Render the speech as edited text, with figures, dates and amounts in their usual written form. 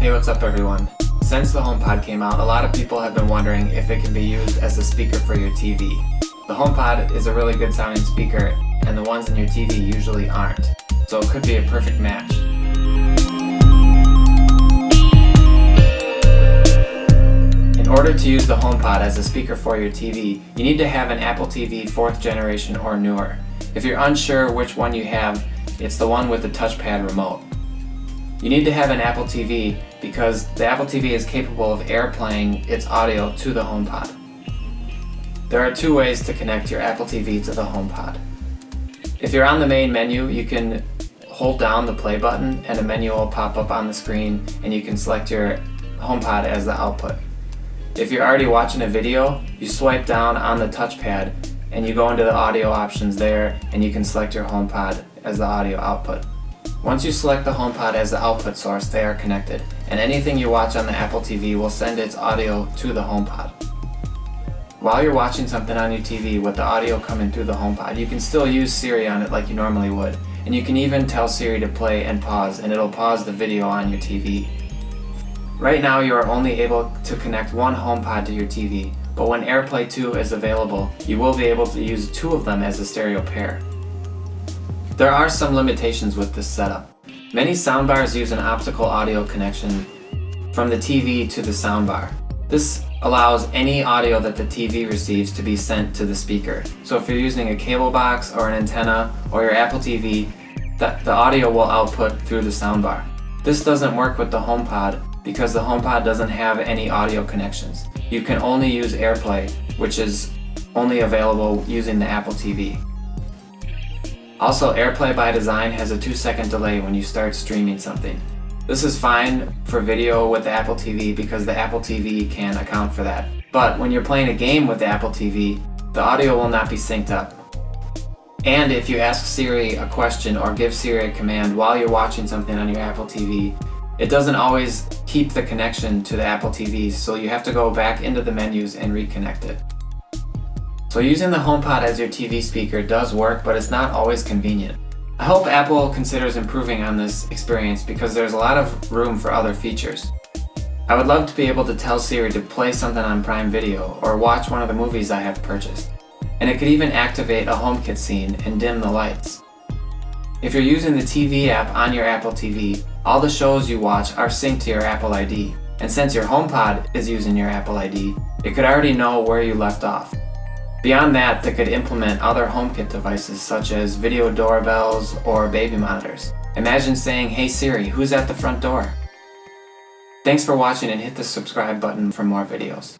Hey, what's up everyone? Since the HomePod came out, a lot of people have been wondering if it can be used as a speaker for your TV. The HomePod is a really good sounding speaker, and the ones in your TV usually aren't, so it could be a perfect match. In order to use the HomePod as a speaker for your TV, you need to have an Apple TV 4th generation or newer. If you're unsure which one you have, it's the one with the touchpad remote. You need to have an Apple TV because the Apple TV is capable of airplaying its audio to the HomePod. There are two ways to connect your Apple TV to the HomePod. If you're on the main menu, you can hold down the play button and a menu will pop up on the screen and you can select your HomePod as the output. If you're already watching a video, you swipe down on the touchpad and you go into the audio options there and you can select your HomePod as the audio output. Once you select the HomePod as the output source, they are connected, and anything you watch on the Apple TV will send its audio to the HomePod. While you're watching something on your TV with the audio coming through the HomePod, you can still use Siri on it like you normally would, and you can even tell Siri to play and pause, and it'll pause the video on your TV. Right now you are only able to connect one HomePod to your TV, but when AirPlay 2 is available, you will be able to use two of them as a stereo pair. There are some limitations with this setup. Many soundbars use an optical audio connection from the TV to the soundbar. This allows any audio that the TV receives to be sent to the speaker. So if you're using a cable box or an antenna or your Apple TV, the audio will output through the soundbar. This doesn't work with the HomePod because the HomePod doesn't have any audio connections. You can only use AirPlay, which is only available using the Apple TV. Also, AirPlay by design has a 2-second delay when you start streaming something. This is fine for video with the Apple TV because the Apple TV can account for that. But when you're playing a game with the Apple TV, the audio will not be synced up. And if you ask Siri a question or give Siri a command while you're watching something on your Apple TV, it doesn't always keep the connection to the Apple TV, so you have to go back into the menus and reconnect it. So using the HomePod as your TV speaker does work, but it's not always convenient. I hope Apple considers improving on this experience because there's a lot of room for other features. I would love to be able to tell Siri to play something on Prime Video or watch one of the movies I have purchased. And it could even activate a HomeKit scene and dim the lights. If you're using the TV app on your Apple TV, all the shows you watch are synced to your Apple ID. And since your HomePod is using your Apple ID, it could already know where you left off. Beyond that, they could implement other HomeKit devices such as video doorbells or baby monitors. Imagine saying, "Hey Siri, who's at the front door?" Thanks for watching and hit the subscribe button for more videos.